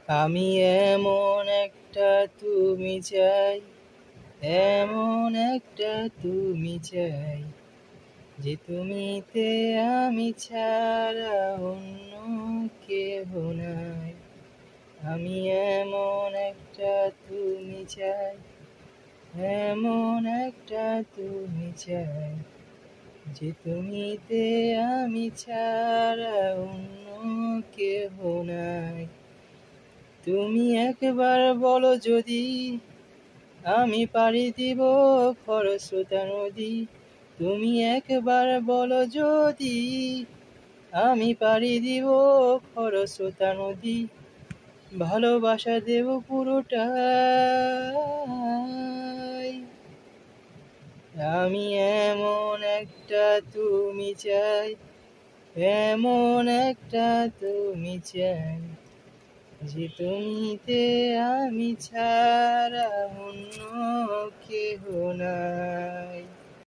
আমি এমন একটা তুমি চাই, এমন একটা তুমি চাই, যে তুমিতে আমি ছাড়া অন্য কেহ নাই। আমি এমন একটা তুমি চাই, এমন একটা তুমি চাই, যে তুমিতে আমি ছাড়া অন্য কেহ নাই। তুমি একবার বলো যদি, আমি পাড়ি দিব খরস্রোতা নদী। তুমি একবার বলো যদি, আমি পাড়ি দিব খরস্রোতা নদী। ভালোবাসা দেব পুরোটাই। আমি এমন একটা তুমি চাই, এমন একটা তুমি চাই, যে তুমিতে আমি ছাড়া অন্য কেহ নাই।